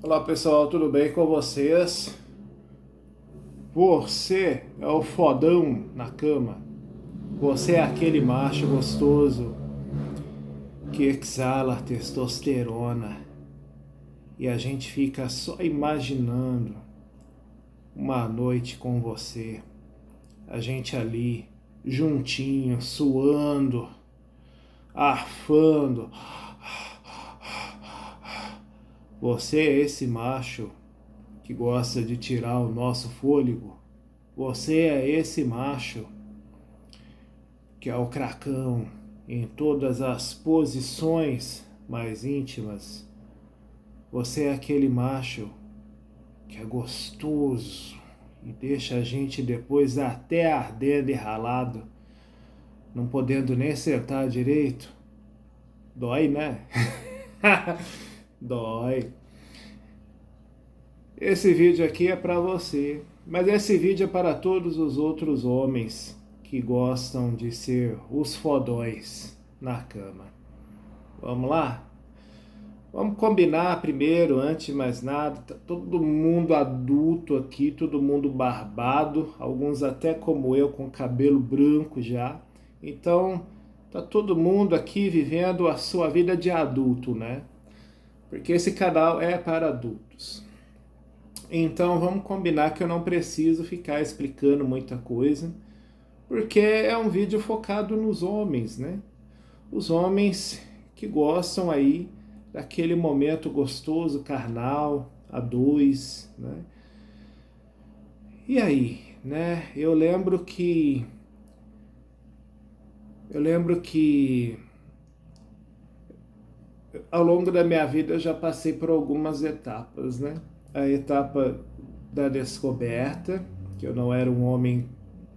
Olá pessoal, tudo bem com vocês? Você é o fodão na cama. Você é aquele macho gostoso que exala testosterona e a gente fica só imaginando uma noite com você. A gente ali, juntinho, suando, arfando. Você é esse macho que gosta de tirar o nosso fôlego. Você é esse macho que é o cracão em todas as posições mais íntimas. Você é aquele macho que é gostoso e deixa a gente depois até ardendo e ralado, não podendo nem sentar direito. Dói, né? Dói. Esse vídeo aqui é para você, mas esse vídeo é para todos os outros homens que gostam de ser os fodóis na cama. Vamos lá? Vamos combinar primeiro, antes de mais nada, tá todo mundo adulto aqui, todo mundo barbado, alguns até como eu com cabelo branco já. Então, tá todo mundo aqui vivendo a sua vida de adulto, né? Porque esse canal é para adultos. Então, vamos combinar que eu não preciso ficar explicando muita coisa, porque é um vídeo focado nos homens, né? Os homens que gostam aí daquele momento gostoso, carnal, a dois, né? E aí, né? Eu lembro que ao longo da minha vida eu já passei por algumas etapas, né? A etapa da descoberta, que eu não era um homem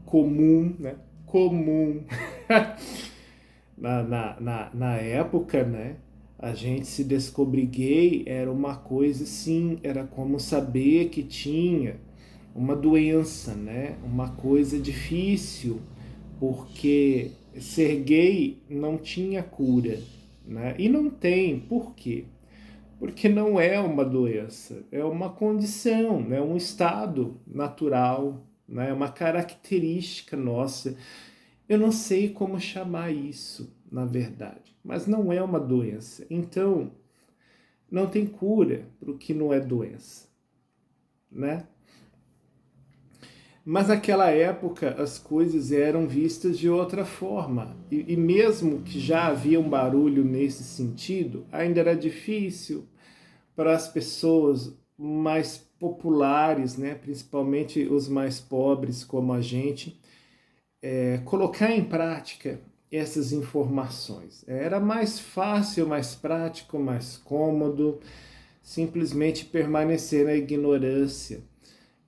comum, né? Comum. Na época, né? A gente se descobrir gay era uma coisa, sim, era como saber que tinha uma doença, né? Uma coisa difícil, porque ser gay não tinha cura, né? E não tem, por quê? Porque não é uma doença, é uma condição, né? Um estado natural, né? Uma característica nossa. Eu não sei como chamar isso, na verdade, mas não é uma doença. Então, não tem cura para o que não é doença, né? Mas naquela época as coisas eram vistas de outra forma. E mesmo que já havia um barulho nesse sentido, ainda era difícil para as pessoas mais populares, né, principalmente os mais pobres como a gente, colocar em prática essas informações. Era mais fácil, mais prático, mais cômodo simplesmente permanecer na ignorância.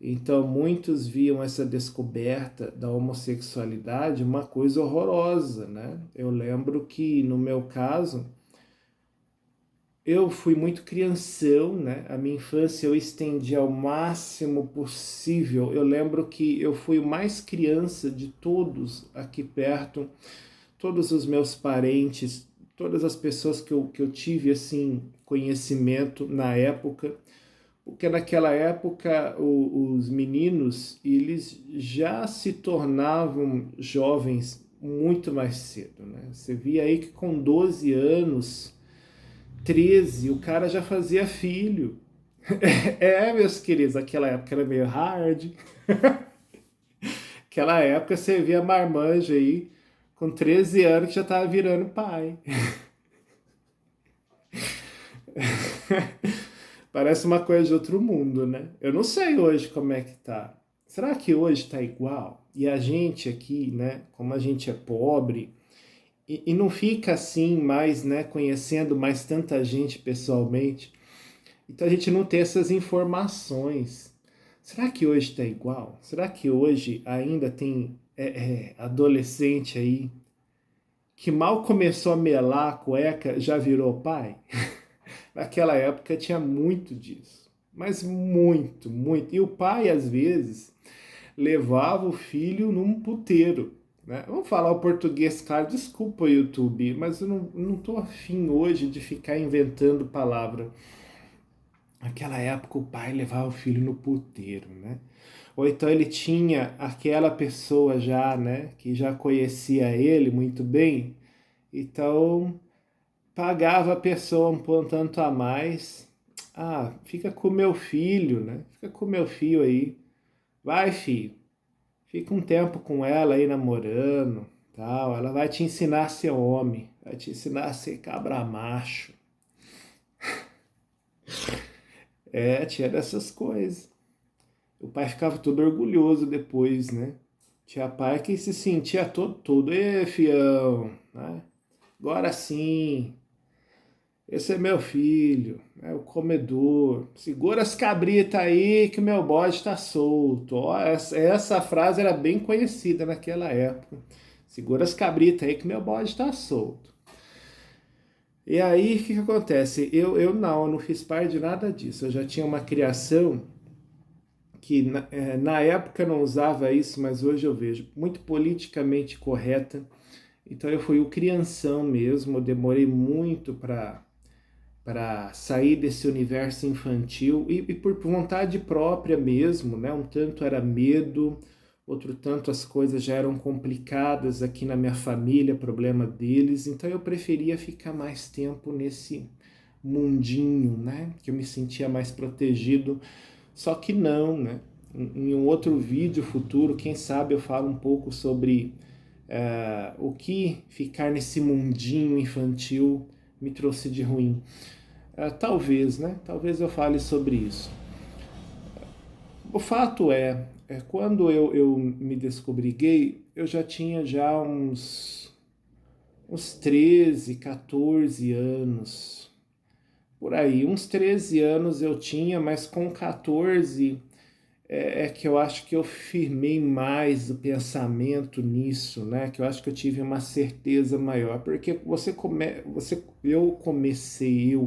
Então, muitos viam essa descoberta da homossexualidade uma coisa horrorosa, né? Eu lembro que, no meu caso, eu fui muito crianção, né? A minha infância eu estendi ao máximo possível. Eu lembro que eu fui o mais criança de todos aqui perto, todos os meus parentes, todas as pessoas que eu tive, assim, conhecimento na época, porque naquela época os meninos, eles já se tornavam jovens muito mais cedo, né? Você via aí que com 12 anos, 13, o cara já fazia filho. Meus queridos, aquela época era meio hard. Aquela época você via marmanjo aí, com 13 anos que já tava virando pai. Parece uma coisa de outro mundo, né? Eu não sei hoje como é que tá. Será que hoje tá igual? E a gente aqui, né, como a gente é pobre, e não fica assim mais, né, conhecendo mais tanta gente pessoalmente, então a gente não tem essas informações. Será que hoje está igual? Será que hoje ainda tem adolescente aí que mal começou a melar a cueca já virou pai? Naquela época tinha muito disso, mas muito, muito. E o pai, às vezes, levava o filho num puteiro. Né? Vamos falar o português, claro, desculpa, YouTube, mas eu não tô afim hoje de ficar inventando palavra. naquela época o pai levava o filho no puteiro, né? Ou então ele tinha aquela pessoa já, né, que já conhecia ele muito bem, então pagava a pessoa um tanto a mais. Ah, fica com meu filho, né? Fica com meu filho aí. Vai, filho. Fica um tempo com ela aí namorando, tal. Ela vai te ensinar a ser homem, vai te ensinar a ser cabra macho. É, tinha dessas coisas. O pai ficava todo orgulhoso depois, né? Tinha pai que se sentia todo, fião, né? Agora sim, esse é meu filho, é o comedor. Segura as cabritas aí que o meu bode tá solto. Ó, essa frase era bem conhecida naquela época. Segura as cabritas aí que meu bode tá solto. E aí, o que acontece? Eu não fiz parte de nada disso. Eu já tinha uma criação que na época eu não usava isso, mas hoje eu vejo muito politicamente correta. Então eu fui o crianção mesmo, eu demorei muito para sair desse universo infantil e por vontade própria mesmo, né? Um tanto era medo, outro tanto as coisas já eram complicadas aqui na minha família, problema deles, então eu preferia ficar mais tempo nesse mundinho, né? Que eu me sentia mais protegido, só que não, né? Em um outro vídeo futuro, quem sabe eu falo um pouco sobre o que ficar nesse mundinho infantil me trouxe de ruim. Talvez, né? Talvez eu fale sobre isso. O fato quando eu me descobri gay, eu já tinha já uns 13, 14 anos. Por aí, uns 13 anos eu tinha, mas com 14 que eu acho que eu firmei mais o pensamento nisso, né? Que eu acho que eu tive uma certeza maior, porque eu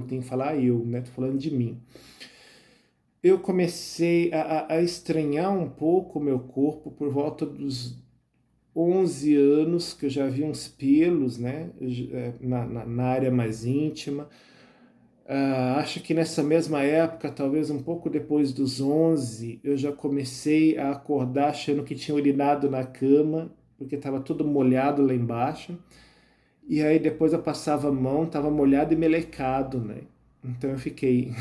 tenho que falar eu, né? Tô falando de mim. Eu comecei a estranhar um pouco o meu corpo por volta dos 11 anos, que eu já vi uns pelos, né? Na área mais íntima. Acho que nessa mesma época, talvez um pouco depois dos 11, eu já comecei a acordar achando que tinha urinado na cama, porque estava tudo molhado lá embaixo. E aí depois eu passava a mão, estava molhado e melecado, né? Então eu fiquei,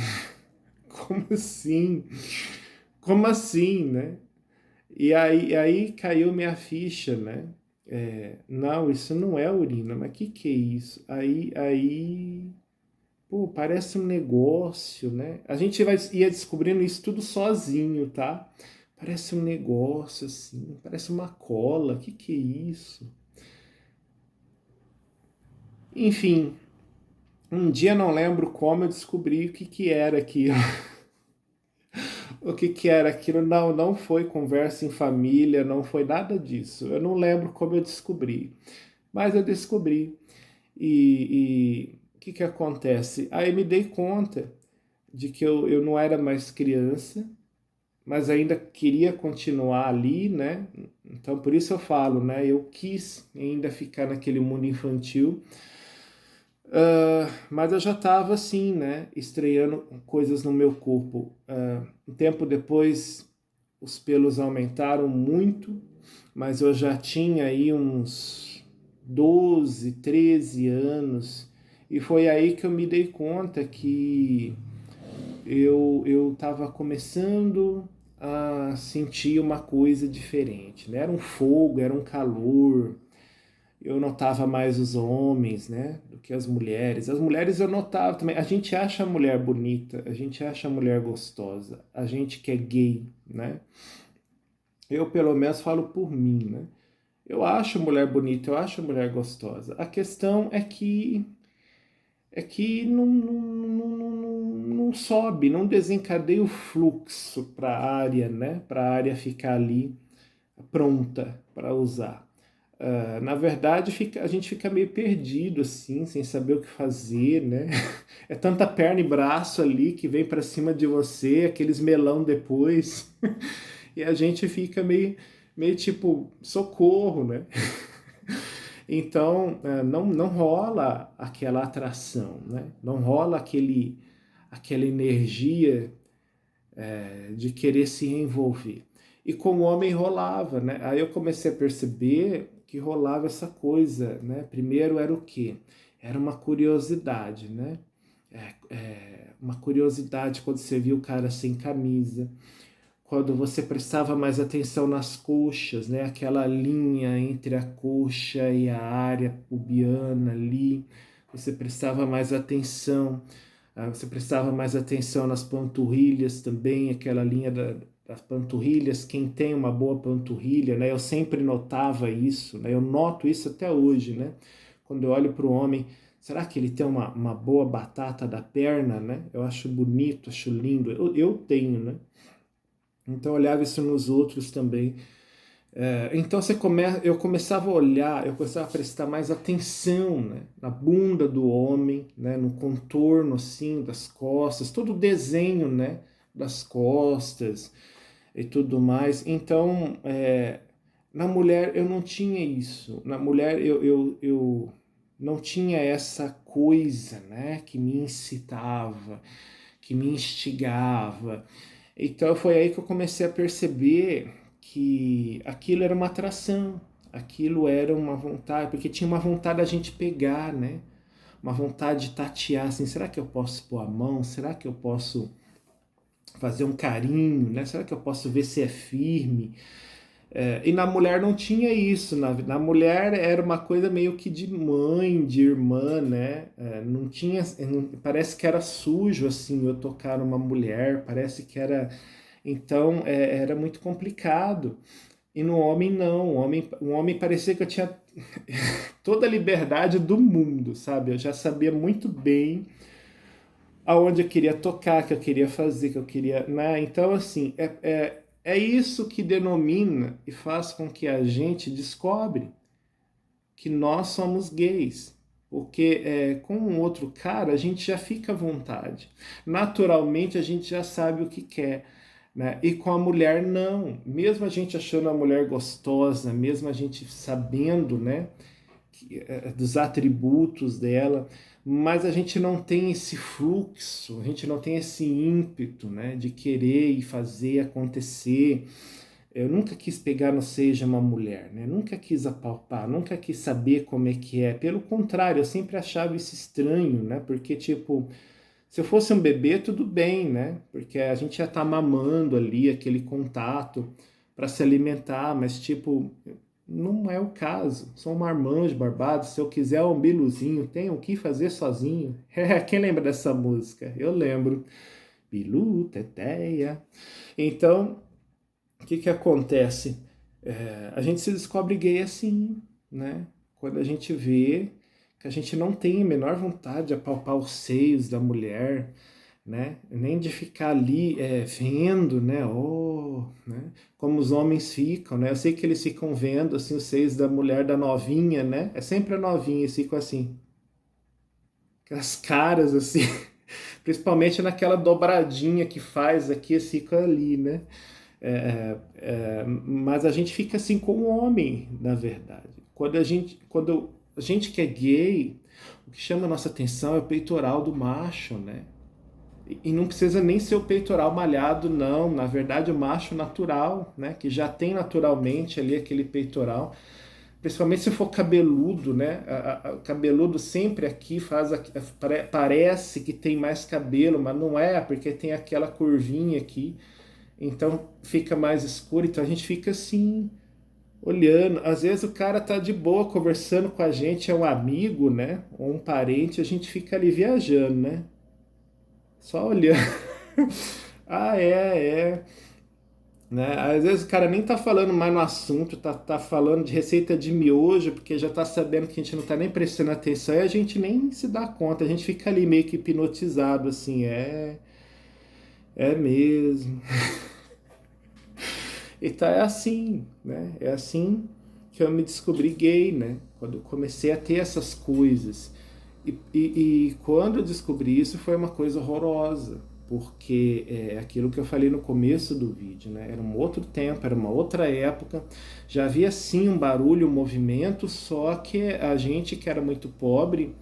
como assim? Como assim, né? E aí caiu minha ficha, né? Não, isso não é urina, mas que é isso? Aí pô, parece um negócio, né? A gente ia descobrindo isso tudo sozinho, tá? Parece um negócio assim, parece uma cola, que é isso? Enfim, um dia não lembro como eu descobri o que era aquilo. O que era aquilo? Não, não foi conversa em família, não foi nada disso. Eu não lembro como eu descobri, mas eu descobri. E o que acontece? Aí me dei conta de que eu não era mais criança, mas ainda queria continuar ali, né? Então por isso eu falo, né? Eu quis ainda ficar naquele mundo infantil, mas eu já estava assim, né? Estreando coisas no meu corpo. Um tempo depois os pelos aumentaram muito, mas eu já tinha aí uns 12, 13 anos, e foi aí que eu me dei conta que eu estava começando a sentir uma coisa diferente, né? Era um fogo, era um calor. Eu notava mais os homens, né, do que as mulheres. As mulheres eu notava também. A gente acha a mulher bonita, a gente acha a mulher gostosa, a gente que é gay, né? Eu pelo menos falo por mim, né? Eu acho a mulher bonita, eu acho a mulher gostosa. A questão é que não sobe, não desencadeia o fluxo para a área, né? Para a área ficar ali pronta para usar. Na verdade, a gente fica meio perdido assim, sem saber o que fazer, né? É tanta perna e braço ali que vem para cima de você, aqueles melão depois, e a gente fica meio tipo, socorro, né? Então, não rola aquela atração, né? Não rola aquela energia de querer se envolver. E com o homem rolava, né? Aí eu comecei a perceber que rolava essa coisa, né? Primeiro era o quê? Era uma curiosidade, né? Uma curiosidade quando você viu o cara sem camisa, quando você prestava mais atenção nas coxas, né? Aquela linha entre a coxa e a área pubiana ali, você prestava mais atenção. Você prestava mais atenção nas panturrilhas também, aquela linha das panturrilhas. Quem tem uma boa panturrilha, né? Eu sempre notava isso, né? Eu noto isso até hoje, né? Quando eu olho para o homem, será que ele tem uma boa batata da perna, né? Eu acho bonito, acho lindo. Eu tenho, né? Então eu olhava isso nos outros também. Então eu começava a olhar, eu começava a prestar mais atenção, né, na bunda do homem, né, no contorno assim das costas, todo o desenho, né, das costas e tudo mais. Então, na mulher eu não tinha isso. Na mulher eu não tinha essa coisa, né, que me incitava, que me instigava. Então foi aí que eu comecei a perceber que aquilo era uma atração, aquilo era uma vontade, porque tinha uma vontade da gente pegar, né? Uma vontade de tatear, assim, será que eu posso pôr a mão? Será que eu posso fazer um carinho, né? Será que eu posso ver se é firme? E na mulher não tinha isso, na mulher era uma coisa meio que de mãe, de irmã, né? Não tinha, parece que era sujo, assim, eu tocar numa mulher, parece que era... Então, era muito complicado. E no homem, não. O homem parecia que eu tinha toda a liberdade do mundo, sabe? Eu já sabia muito bem aonde eu queria tocar, que eu queria fazer, que eu queria... Né? Então, assim, é isso que denomina e faz com que a gente descobre que nós somos gays. Porque com um outro cara a gente já fica à vontade. Naturalmente a gente já sabe o que quer. Né? E com a mulher não. Mesmo a gente achando a mulher gostosa, mesmo a gente sabendo, né, dos atributos dela, mas a gente não tem esse fluxo, a gente não tem esse ímpeto, né, de querer e fazer acontecer. Eu nunca quis pegar no seio de uma mulher, né? Nunca quis apalpar, nunca quis saber como é que é. Pelo contrário, eu sempre achava isso estranho, né? Porque, tipo, se eu fosse um bebê, tudo bem, né? Porque a gente já tá mamando ali, aquele contato para se alimentar, mas, tipo, não é o caso. Sou um marmanjo barbado, se eu quiser um biluzinho, tenho o que fazer sozinho. Quem lembra dessa música? Eu lembro. Bilu, teteia. Então, o que acontece? A gente se descobre gay assim, né? Quando a gente vê que a gente não tem a menor vontade de apalpar os seios da mulher, né? Nem de ficar ali vendo, né? Oh, né? Como os homens ficam, né? Eu sei que eles ficam vendo assim os seios da mulher, da novinha, né? É sempre a novinha, eles ficam assim, aquelas caras assim, principalmente naquela dobradinha que faz aqui, eles ficam ali, né? Mas a gente fica assim com o homem, na verdade. Quando a gente que é gay, o que chama a nossa atenção é o peitoral do macho, né? E não precisa nem ser o peitoral malhado, não. Na verdade, o macho natural, né? Que já tem naturalmente ali aquele peitoral. Principalmente se for cabeludo, né? O cabeludo sempre aqui parece que tem mais cabelo, mas não é, porque tem aquela curvinha aqui. Então fica mais escuro, então a gente fica assim, olhando. Às vezes o cara tá de boa conversando com a gente, é um amigo, né? Ou um parente, a gente fica ali viajando, né? Só olhando. Ah, né? Às vezes o cara nem tá falando mais no assunto, tá falando de receita de miojo, porque já tá sabendo que a gente não tá nem prestando atenção e a gente nem se dá conta, a gente fica ali meio que hipnotizado, assim, é mesmo. Então é assim, né? É assim que eu me descobri gay, né? Quando eu comecei a ter essas coisas. E quando eu descobri isso foi uma coisa horrorosa, porque é aquilo que eu falei no começo do vídeo, né? Era um outro tempo, era uma outra época, já havia sim um barulho, um movimento, só que a gente que era muito pobre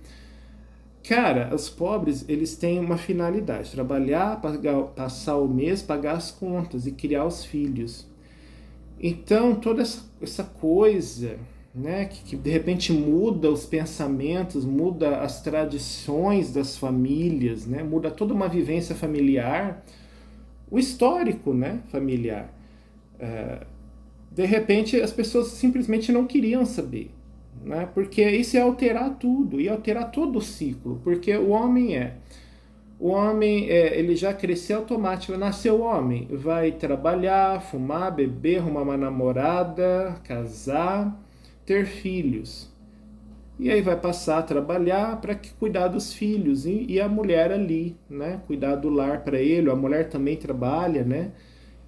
Cara, os pobres, eles têm uma finalidade: trabalhar, passar o mês, pagar as contas e criar os filhos. Então, toda essa coisa, né, que de repente muda os pensamentos, muda as tradições das famílias, né, muda toda uma vivência familiar, o histórico, né, familiar. De repente, as pessoas simplesmente não queriam saber, né, porque isso ia alterar tudo, ia alterar todo o ciclo, porque o homem, ele já cresceu automático, nasceu homem, vai trabalhar, fumar, beber, arrumar uma namorada, casar, ter filhos. E aí vai passar a trabalhar para cuidar dos filhos e a mulher ali, né? Cuidar do lar para ele, a mulher também trabalha, né?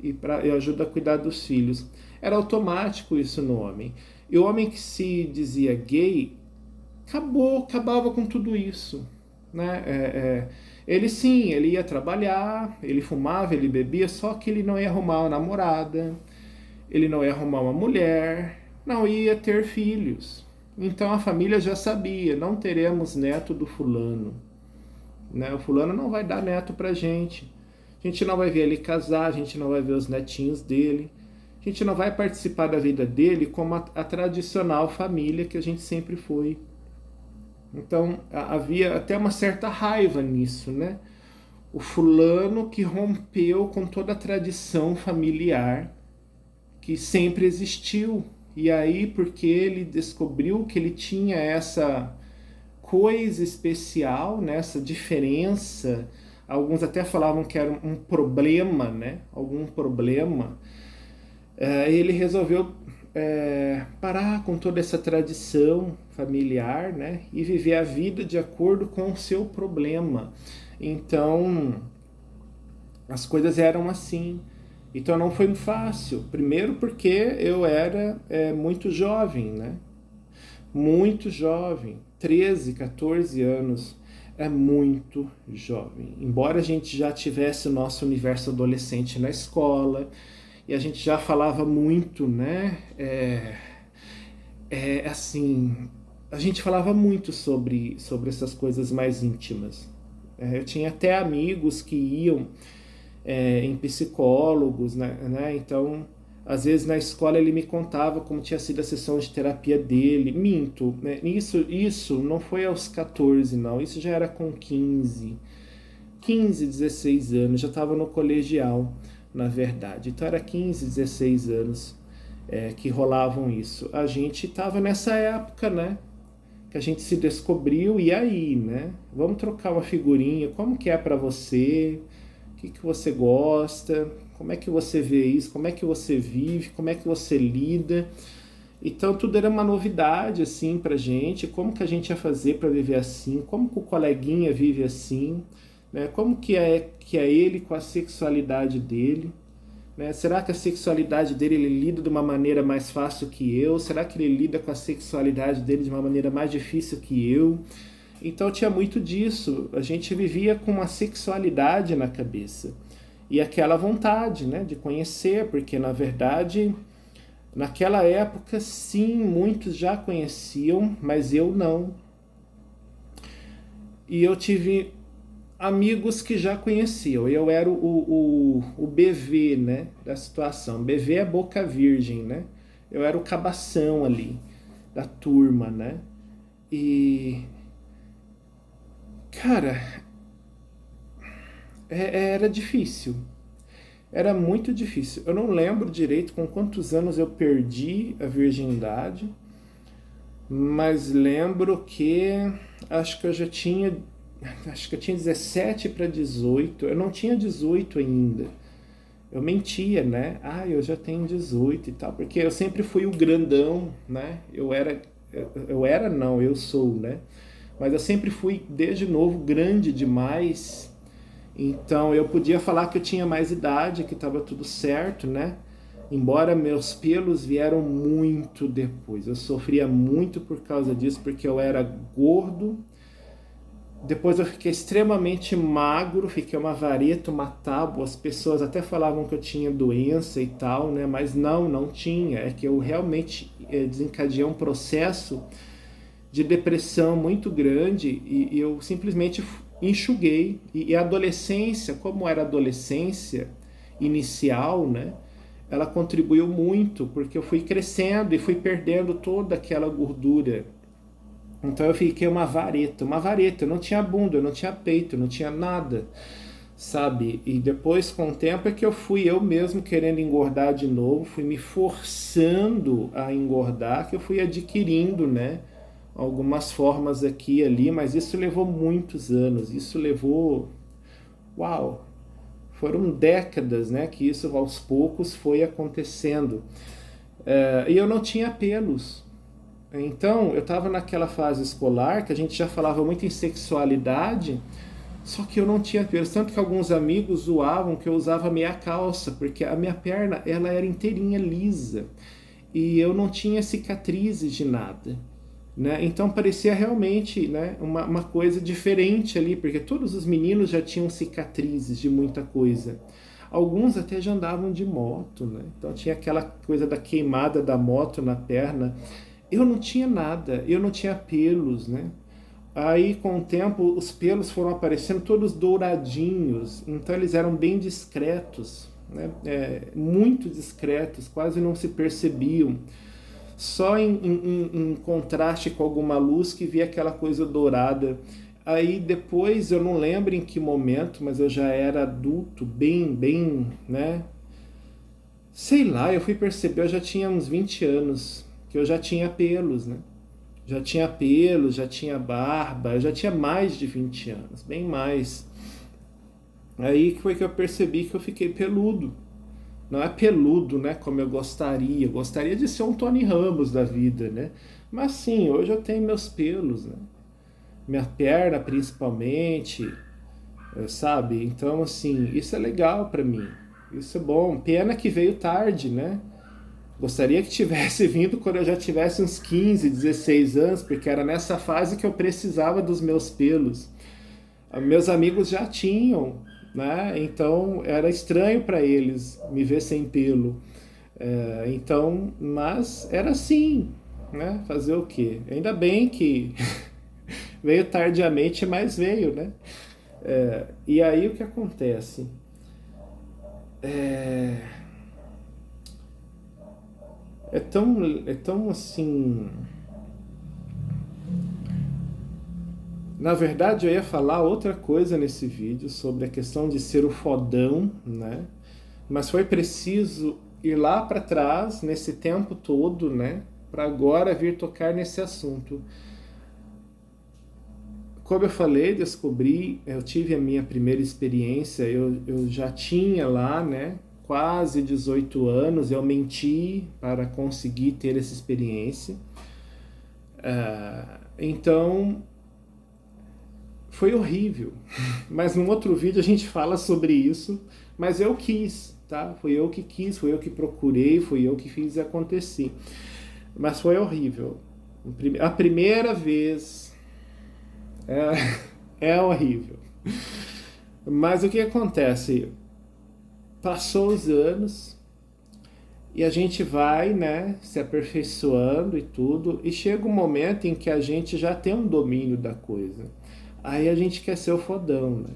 E ajuda a cuidar dos filhos. Era automático isso no homem. E o homem que se dizia gay acabava com tudo isso, né? Ele sim, ele ia trabalhar, ele fumava, ele bebia, só que ele não ia arrumar uma namorada, ele não ia arrumar uma mulher, não ia ter filhos. Então a família já sabia: não teremos neto do fulano, né? O fulano não vai dar neto pra gente. A gente não vai ver ele casar, a gente não vai ver os netinhos dele. A gente não vai participar da vida dele como a tradicional família que a gente sempre foi. Então havia até uma certa raiva nisso, né? O fulano que rompeu com toda a tradição familiar que sempre existiu. E aí, porque ele descobriu que ele tinha essa coisa especial, né? Essa diferença, alguns até falavam que era um problema, né? Algum problema. Ele resolveu parar com toda essa tradição familiar, né, e viver a vida de acordo com o seu problema. Então, as coisas eram assim. Então não foi fácil. Primeiro porque eu era muito jovem, né? Muito jovem. 13, 14 anos. É muito jovem. Embora a gente já tivesse o nosso universo adolescente na escola, e a gente já falava muito, né? Assim, a gente falava muito sobre essas coisas mais íntimas. Eu tinha até amigos que iam em psicólogos, né? Então, às vezes na escola ele me contava como tinha sido a sessão de terapia dele. Minto, né? Isso não foi aos 14, não. Isso já era com 15, 16 anos. Já estava no colegial, na verdade. Então era 15, 16 anos que rolavam isso. A gente estava nessa época, né? Que a gente se descobriu, e aí, né? Vamos trocar uma figurinha, como que é para você? O que você gosta? Como é que você vê isso? Como é que você vive? Como é que você lida? Então tudo era uma novidade assim pra gente, como que a gente ia fazer para viver assim, como que o coleguinha vive assim, né? Como que é ele com a sexualidade dele, né? Será que a sexualidade dele ele lida de uma maneira mais fácil que eu? Será que ele lida com a sexualidade dele de uma maneira mais difícil que eu? Então tinha muito disso. A gente vivia com uma sexualidade na cabeça e aquela vontade, né, de conhecer, porque na verdade naquela época sim, muitos já conheciam, mas eu não. E eu tive amigos que já conheciam. Eu era o BV, né, da situação. BV é boca virgem, né? Eu era o cabação ali da turma, né? E cara, era difícil. Era muito difícil. Eu não lembro direito com quantos anos eu perdi a virgindade, mas lembro que acho que eu tinha 17 para 18. Eu não tinha 18 ainda. Eu mentia, né? Eu já tenho 18 e tal, porque eu sempre fui o grandão, né? Eu sou, né? Mas eu sempre fui, desde novo, grande demais. Então eu podia falar que eu tinha mais idade, que estava tudo certo, né? Embora meus pelos vieram muito depois. Eu sofria muito por causa disso, porque eu era gordo. Depois eu fiquei extremamente magro, fiquei uma vareta, uma tábua. As pessoas até falavam que eu tinha doença e tal, né? Mas não tinha. É que eu realmente desencadeei um processo de depressão muito grande e eu simplesmente enxuguei. E a adolescência, como era adolescência inicial, né? Ela contribuiu muito, porque eu fui crescendo e fui perdendo toda aquela gordura. Então eu fiquei uma vareta, eu não tinha bunda, eu não tinha peito, eu não tinha nada, sabe? E depois, com o tempo, é que eu fui eu mesmo querendo engordar de novo, fui me forçando a engordar, que eu fui adquirindo, né? Algumas formas aqui e ali, mas isso levou muitos anos, isso levou, uau, foram décadas, né, que isso aos poucos foi acontecendo. E eu não tinha pelos. Então, eu estava naquela fase escolar que a gente já falava muito em sexualidade, só que eu não tinha pelos. Tanto que alguns amigos zoavam que eu usava meia calça, porque a minha perna ela era inteirinha lisa. E eu não tinha cicatrizes de nada. Né? Então parecia realmente, né, uma coisa diferente ali, porque todos os meninos já tinham cicatrizes de muita coisa. Alguns até já andavam de moto, né? Então tinha aquela coisa da queimada da moto na perna. Eu não tinha nada, eu não tinha pelos, né? Aí com o tempo os pelos foram aparecendo todos douradinhos, então eles eram bem discretos, né? Muito discretos, quase não se percebiam. Só em contraste com alguma luz que via aquela coisa dourada. Aí depois, eu não lembro em que momento, mas eu já era adulto, bem, né? Sei lá, eu fui perceber, eu já tinha uns 20 anos, que eu já tinha pelos, né? Já tinha pelos, já tinha barba, eu já tinha mais de 20 anos, bem mais. Aí foi que eu percebi que eu fiquei peludo. Não é peludo, né, como eu gostaria. Eu gostaria de ser um Tony Ramos da vida, né? Mas sim, hoje eu tenho meus pelos, né? Minha perna principalmente, sabe? Então, assim, isso é legal pra mim. Isso é bom. Pena que veio tarde, né? Gostaria que tivesse vindo quando eu já tivesse uns 15, 16 anos, porque era nessa fase que eu precisava dos meus pelos. Meus amigos já tinham, né? Então era estranho para eles me ver sem pelo. Então, mas era assim, né? Fazer o quê? Ainda bem que veio tardiamente, mas veio, né? E aí o que acontece? É, é tão assim. Na verdade, eu ia falar outra coisa nesse vídeo sobre a questão de ser o fodão, né? Mas foi preciso ir lá para trás nesse tempo todo, né? Para agora vir tocar nesse assunto. Como eu falei, descobri, eu tive a minha primeira experiência, eu já tinha lá, né? Quase 18 anos, eu menti para conseguir ter essa experiência. Então, foi horrível. Mas num outro vídeo a gente fala sobre isso. Mas eu quis, tá? Foi eu que quis, foi eu que procurei, foi eu que fiz acontecer. Mas foi horrível. A primeira vez é horrível. Mas o que acontece? Passou os anos e a gente vai, né, se aperfeiçoando e tudo, e chega um momento em que a gente já tem um domínio da coisa. Aí a gente quer ser o fodão, né?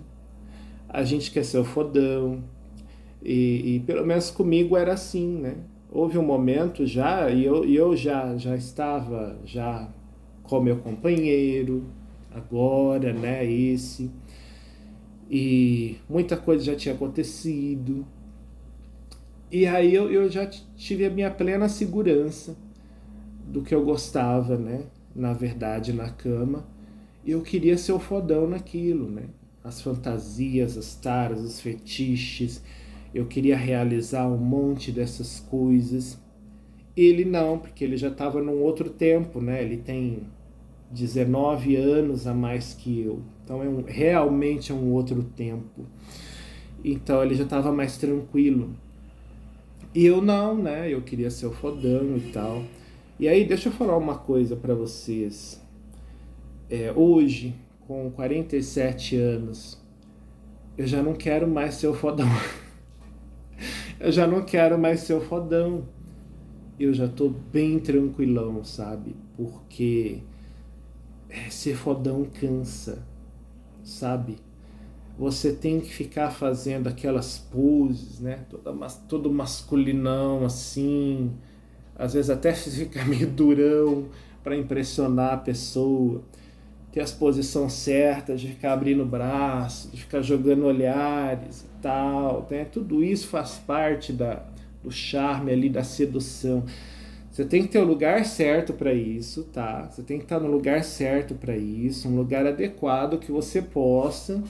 A gente quer ser o fodão. E pelo menos comigo era assim, né? Houve um momento já, e eu já estava já com meu companheiro, agora, né, esse, e muita coisa já tinha acontecido, e aí eu já tive a minha plena segurança do que eu gostava, né, na verdade, na cama, e eu queria ser o fodão naquilo, né, as fantasias, as taras, os fetiches, eu queria realizar um monte dessas coisas. Ele não, porque ele já estava num outro tempo, né? Ele tem 19 anos a mais que eu. Então realmente é um outro tempo. Então ele já estava mais tranquilo. E eu não, né? Eu queria ser o fodão e tal. E aí, deixa eu falar uma coisa para vocês. Hoje, com 47 anos, eu já não quero mais ser o fodão. Eu já não quero mais ser o fodão. Eu já tô bem tranquilão, sabe? Porque ser fodão cansa, sabe? Você tem que ficar fazendo aquelas poses, né? Todo masculinão assim, às vezes até fica meio durão para impressionar a pessoa. Ter as posições certas, de ficar abrindo o braço, de ficar jogando olhares e tal, né? Tudo isso faz parte do charme ali, da sedução. Você tem que ter o lugar certo para isso, tá? Você tem que estar no lugar certo para isso, um lugar adequado que você possa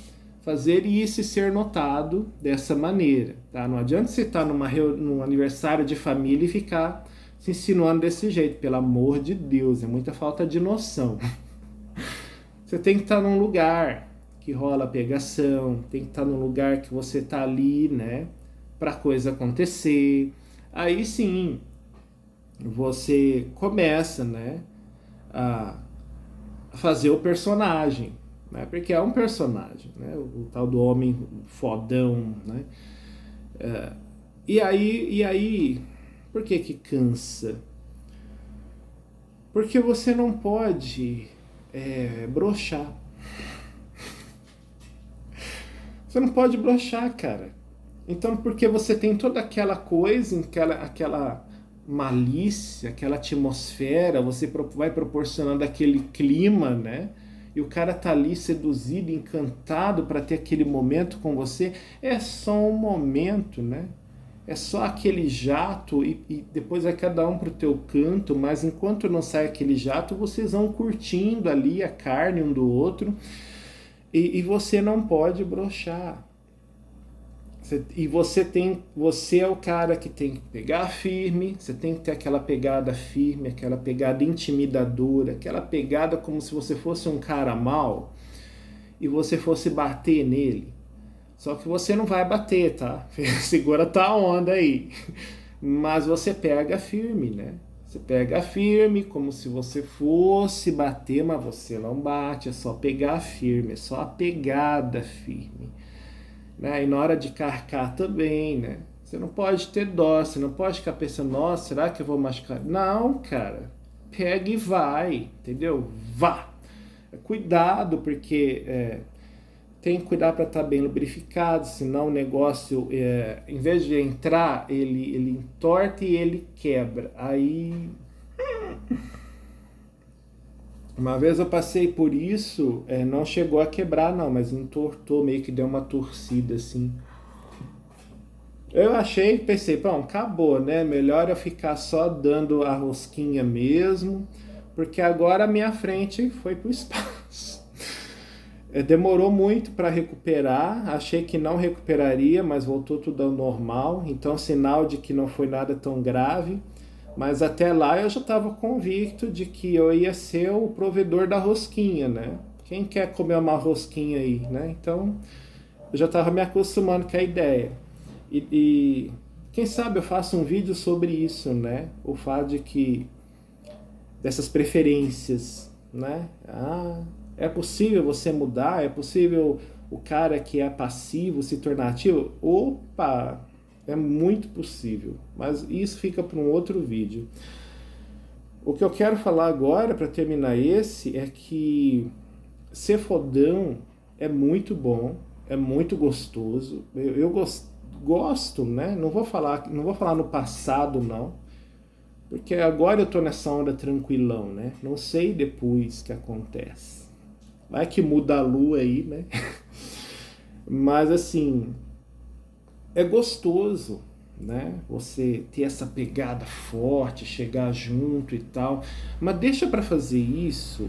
fazer isso e ser notado dessa maneira, tá? Não adianta você estar num aniversário de família e ficar se insinuando desse jeito, pelo amor de Deus, é muita falta de noção. Você tem que estar num lugar que rola pegação, tem que estar num lugar que você tá ali, né, pra coisa acontecer. Aí sim, você começa, né, a fazer o personagem, né, porque é um personagem, né, o tal do homem fodão, né. E aí, por que que cansa? Porque você não pode broxar. Você não pode broxar, cara. Então, porque você tem toda aquela coisa, aquela malícia, aquela atmosfera, você vai proporcionando aquele clima, né? E o cara tá ali seduzido, encantado para ter aquele momento com você. É só um momento, né? É só aquele jato e depois vai cada um pro teu canto, mas enquanto não sai aquele jato, vocês vão curtindo ali a carne um do outro e você não pode broxar. Você é o cara que tem que pegar firme, você tem que ter aquela pegada firme, aquela pegada intimidadora, aquela pegada como se você fosse um cara mau e você fosse bater nele. Só que você não vai bater, tá? Segura tua onda aí. Mas você pega firme, né? Você pega firme como se você fosse bater, mas você não bate, é só pegar firme, é só a pegada firme. Né? E na hora de carcar também, né? Você não pode ter dó, você não pode ficar pensando, nossa, será que eu vou machucar? Não, cara. Pega e vai, entendeu? Vá! Cuidado, porque tem que cuidar para estar bem lubrificado, senão o negócio, em vez de entrar, ele entorta e ele quebra. Aí, uma vez eu passei por isso, não chegou a quebrar não, mas entortou, meio que deu uma torcida assim. Eu pensei, bom, acabou, né? Melhor eu ficar só dando a rosquinha mesmo, porque agora a minha frente foi pro espaço. Demorou muito para recuperar, achei que não recuperaria, mas voltou tudo ao normal, então sinal de que não foi nada tão grave. Mas até lá eu já estava convicto de que eu ia ser o provedor da rosquinha, né? Quem quer comer uma rosquinha aí, né? Então eu já estava me acostumando com a ideia. E quem sabe eu faço um vídeo sobre isso, né? O fato de que dessas preferências, né? É possível você mudar? É possível o cara que é passivo se tornar ativo? Opa! É muito possível, mas isso fica para um outro vídeo. O que eu quero falar agora, para terminar esse, é que ser fodão é muito bom, é muito gostoso. Eu gosto, né? Não vou falar no passado, não, porque agora eu tô nessa onda tranquilão, né? Não sei depois que acontece. Vai que muda a lua aí, né? Mas assim, é gostoso, né? Você ter essa pegada forte, chegar junto e tal. Mas deixa para fazer isso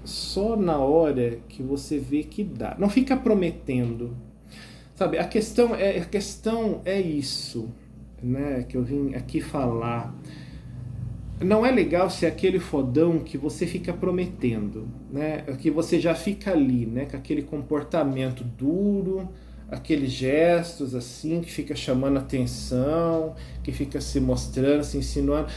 só na hora que você vê que dá. Não fica prometendo. Sabe, a questão é isso, né, que eu vim aqui falar. Não é legal ser aquele fodão que você fica prometendo, né? Que você já fica ali, né? Com aquele comportamento duro, aqueles gestos assim, que fica chamando atenção, que fica se mostrando, se insinuando.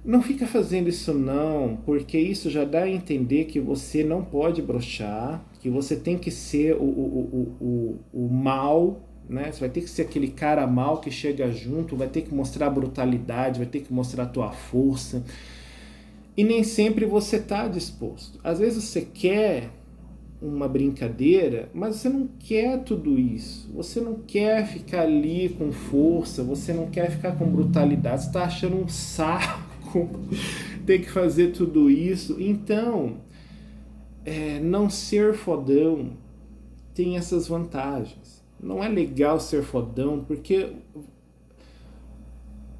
Não fica fazendo isso não, porque isso já dá a entender que você não pode broxar, que você tem que ser o mal, né? Você vai ter que ser aquele cara mal que chega junto, vai ter que mostrar brutalidade, vai ter que mostrar a tua força. E nem sempre você está disposto. Às vezes você quer uma brincadeira, mas você não quer tudo isso. Você não quer ficar ali com força, você não quer ficar com brutalidade, você está achando um saco ter que fazer tudo isso. Então, não ser fodão tem essas vantagens. Não é legal ser fodão, porque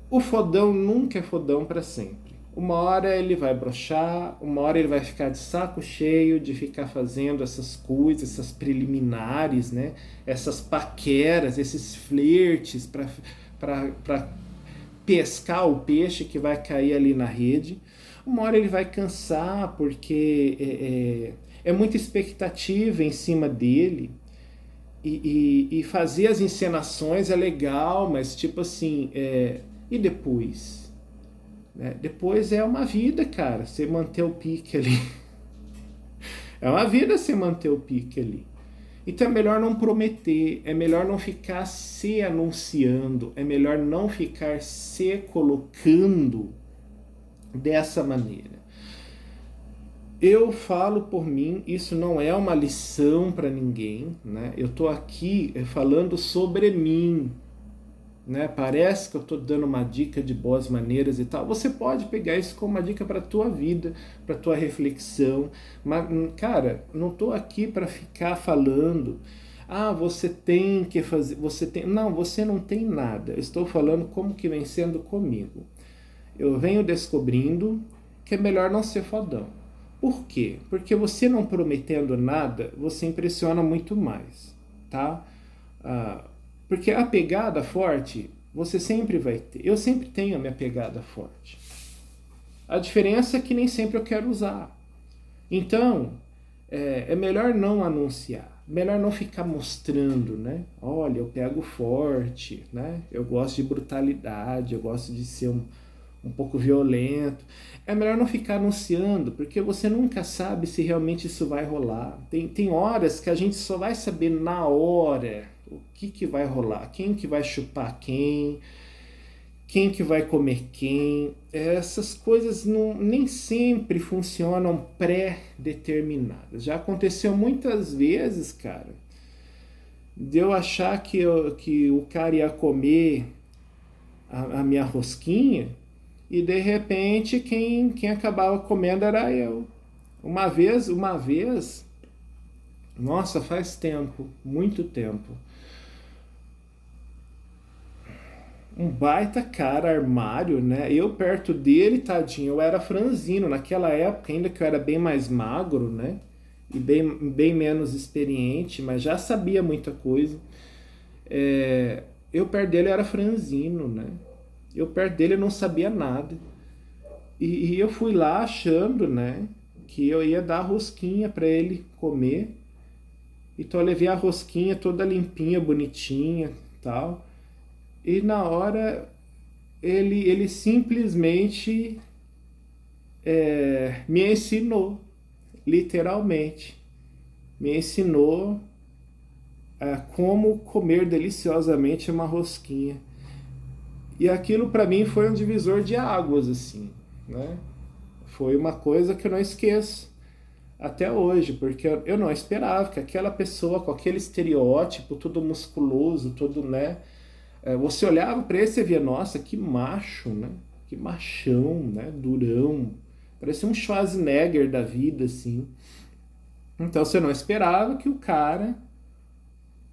o fodão nunca é fodão para sempre. Uma hora ele vai brochar, uma hora ele vai ficar de saco cheio de ficar fazendo essas coisas, essas preliminares, né? Essas paqueras, esses flertes para pescar o peixe que vai cair ali na rede. Uma hora ele vai cansar porque é muita expectativa em cima dele. E fazer as encenações é legal, mas tipo assim, e depois? Depois é uma vida, cara, você manter o pique ali. É uma vida você manter o pique ali. Então é melhor não prometer, é melhor não ficar se anunciando, é melhor não ficar se colocando dessa maneira. Eu falo por mim, isso não é uma lição para ninguém, né? Eu estou aqui falando sobre mim, né? Parece que eu estou dando uma dica de boas maneiras e tal. Você pode pegar isso como uma dica para a tua vida, para a tua reflexão. Mas, cara, não estou aqui para ficar falando, você tem que fazer, você tem... Não, você não tem nada. Eu estou falando como que vem sendo comigo. Eu venho descobrindo que é melhor não ser fodão. Por quê? Porque você não prometendo nada, você impressiona muito mais, tá? Porque a pegada forte, você sempre vai ter. Eu sempre tenho a minha pegada forte. A diferença é que nem sempre eu quero usar. Então, é melhor não anunciar. Melhor não ficar mostrando, né? Olha, eu pego forte, né? Eu gosto de brutalidade, eu gosto de ser um pouco violento. É melhor não ficar anunciando, porque você nunca sabe se realmente isso vai rolar. Tem horas que a gente só vai saber na hora o que vai rolar, quem que vai chupar quem que vai comer quem. Essas coisas nem sempre funcionam pré-determinadas. Já aconteceu muitas vezes, cara, de eu achar que o cara ia comer a minha rosquinha e de repente quem acabava comendo era eu. Uma vez, nossa, faz tempo, muito tempo. Um baita cara, armário, né? Eu perto dele, tadinho, eu era franzino. Naquela época, ainda que eu era bem mais magro, né? E bem menos experiente, mas já sabia muita coisa. Eu perto dele era franzino, né? Eu perto dele não sabia nada. E eu fui lá achando, né, que eu ia dar a rosquinha para ele comer. Então eu levei a rosquinha toda limpinha, bonitinha, tal. E na hora ele simplesmente me ensinou, literalmente. Me ensinou como comer deliciosamente uma rosquinha. E aquilo para mim foi um divisor de águas, assim, né? Foi uma coisa que eu não esqueço até hoje, porque eu não esperava que aquela pessoa com aquele estereótipo, todo musculoso, todo, né? Você olhava para ele e via, nossa, que macho, né? Que machão, né? Durão. Parecia um Schwarzenegger da vida, assim. Então você não esperava que o cara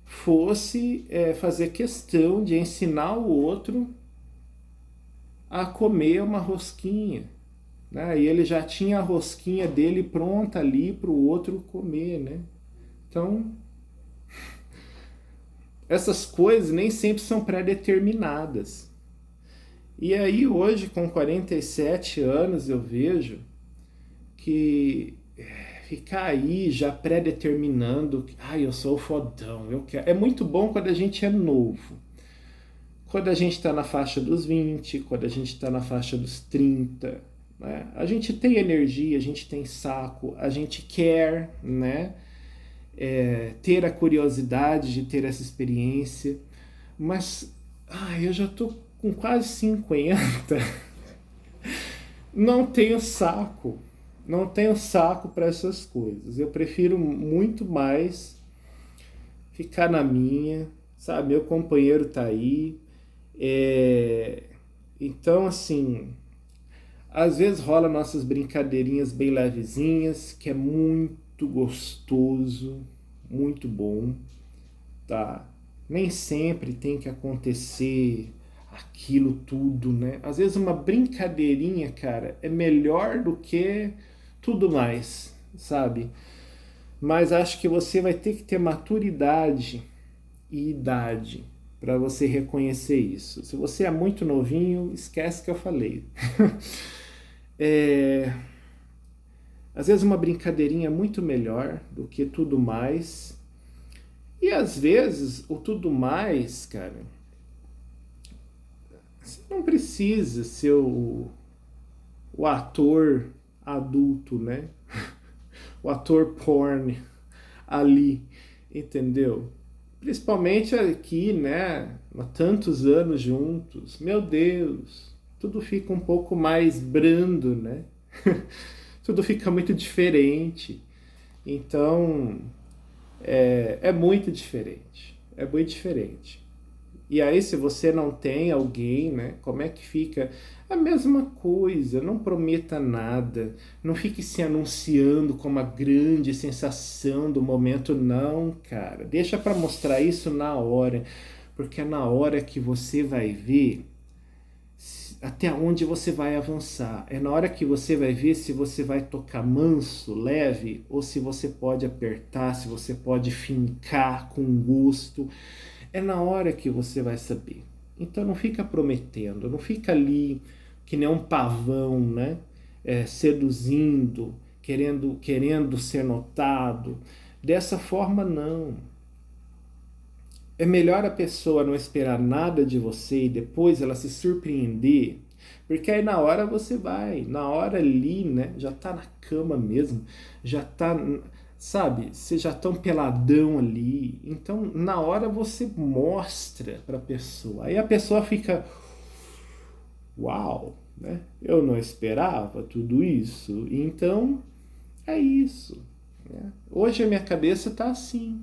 fosse fazer questão de ensinar o outro a comer uma rosquinha, né? E ele já tinha a rosquinha dele pronta ali para o outro comer, né? Então, essas coisas nem sempre são pré-determinadas. E aí hoje, com 47 anos, eu vejo que ficar aí já pré-determinando, eu sou fodão, eu quero. É muito bom quando a gente é novo. Quando a gente está na faixa dos 20, quando a gente está na faixa dos 30, né? A gente tem energia, a gente tem saco, a gente quer, né? Ter a curiosidade de ter essa experiência. Mas eu já tô com quase 50. não tenho saco. Não tenho saco para essas coisas. Eu prefiro muito mais ficar na minha, sabe? Meu companheiro tá aí. É... Então, assim, às vezes rola nossas brincadeirinhas bem levezinhas, que é muito gostoso, muito bom, tá? Nem sempre tem que acontecer aquilo tudo, né? Às vezes uma brincadeirinha, cara, é melhor do que tudo mais, sabe? Mas acho que você vai ter que ter maturidade e idade para você reconhecer isso. Se você é muito novinho, esquece que eu falei. É, às vezes uma brincadeirinha é muito melhor do que tudo mais. E às vezes o tudo mais, cara, você não precisa ser o ator adulto, né? O ator porn ali, entendeu? Principalmente aqui, né? Há tantos anos juntos, meu Deus, tudo fica um pouco mais brando, né? Tudo fica muito diferente. Então, é muito diferente. É muito diferente. E aí, se você não tem alguém, né? Como é que fica? A mesma coisa, não prometa nada, não fique se anunciando como a grande sensação do momento, não, cara. Deixa para mostrar isso na hora, porque é na hora que você vai ver até onde você vai avançar. É na hora que você vai ver se você vai tocar manso, leve, ou se você pode apertar, se você pode fincar com gosto. É na hora que você vai saber. Então não fica prometendo, não fica ali que nem um pavão, né? Seduzindo, querendo ser notado. Dessa forma, não. É melhor a pessoa não esperar nada de você e depois ela se surpreender, porque aí na hora você vai, na hora ali, né, já tá na cama mesmo, já tá, sabe, vocês já estão peladão ali, então na hora você mostra pra pessoa, aí a pessoa fica, uau, né, eu não esperava tudo isso, então é isso, né? Hoje a minha cabeça tá assim.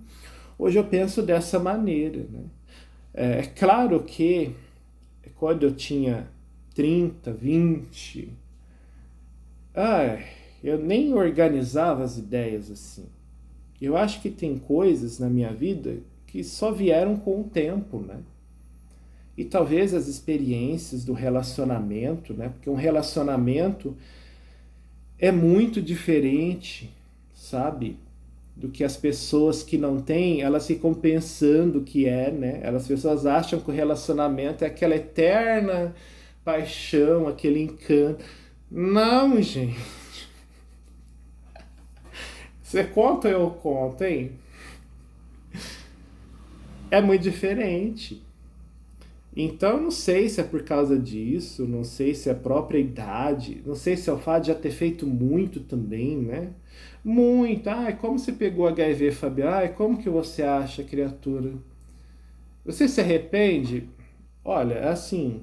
Hoje eu penso dessa maneira, né? É claro que quando eu tinha 30, 20, ai, eu nem organizava as ideias assim. Eu acho que tem coisas na minha vida que só vieram com o tempo, né? E talvez as experiências do relacionamento, né? Porque um relacionamento é muito diferente, sabe? Do que as pessoas que não têm, elas ficam pensando que é, né? As pessoas acham que o relacionamento é aquela eterna paixão, aquele encanto. Não, gente. Você conta ou eu conto, hein? É muito diferente. Então, não sei se é por causa disso, não sei se é a própria idade, não sei se é o fato de já ter feito muito também, né? Muito. Ai, como você pegou HIV, Fabiano? Ai, como que você acha, criatura? Você se arrepende? Olha, é assim,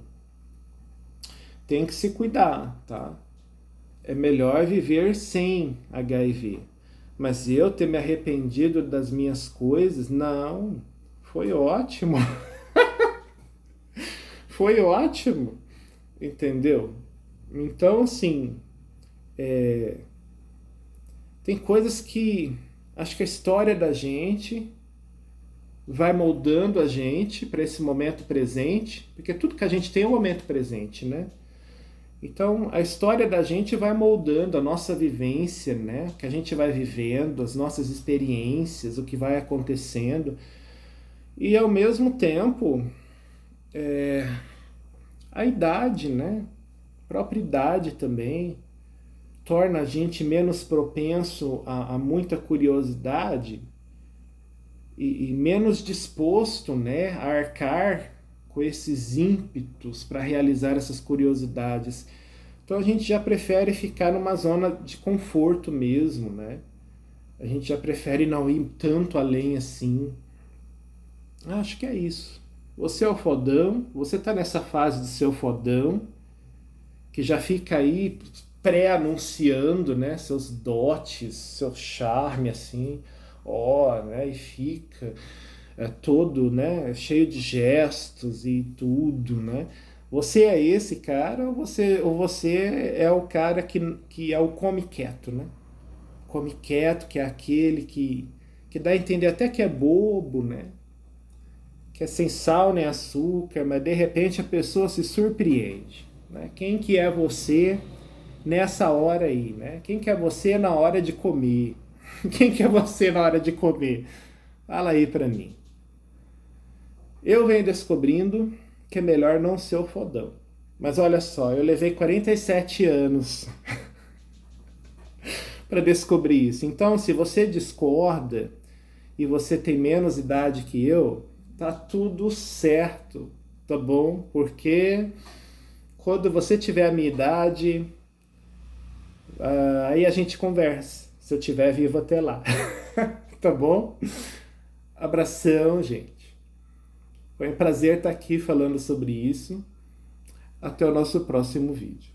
tem que se cuidar, tá? É melhor viver sem HIV. Mas eu ter me arrependido das minhas coisas, não. Foi ótimo. Foi ótimo, entendeu? Então, assim, tem coisas que acho que a história da gente vai moldando a gente para esse momento presente, porque tudo que a gente tem é o momento presente, né? Então, a história da gente vai moldando a nossa vivência, né? Que a gente vai vivendo, as nossas experiências, o que vai acontecendo. E, ao mesmo tempo, a idade, né? A própria idade também torna a gente menos propenso a muita curiosidade e menos disposto, né, a arcar com esses ímpetos para realizar essas curiosidades. Então a gente já prefere ficar numa zona de conforto mesmo, né? A gente já prefere não ir tanto além assim. Acho que é isso. Você é o fodão, você tá nessa fase de ser o fodão, que já fica aí pré-anunciando, né, seus dotes, seu charme, assim, ó, né, e fica todo, né, cheio de gestos e tudo, né? Você é esse cara ou você é o cara que é o come quieto, né? Come quieto, que é aquele que dá a entender até que é bobo, né? Que é sem sal nem açúcar, mas de repente a pessoa se surpreende, né? Quem que é você nessa hora aí, né? Quem que é você na hora de comer? Quem que é você na hora de comer? Fala aí pra mim. Eu venho descobrindo que é melhor não ser o fodão. Mas olha só, eu levei 47 anos para descobrir isso. Então, se você discorda e você tem menos idade que eu, tá tudo certo, tá bom? Porque quando você tiver a minha idade, aí a gente conversa, se eu estiver vivo até lá. Tá bom? Abração, gente. Foi um prazer estar aqui falando sobre isso. Até o nosso próximo vídeo.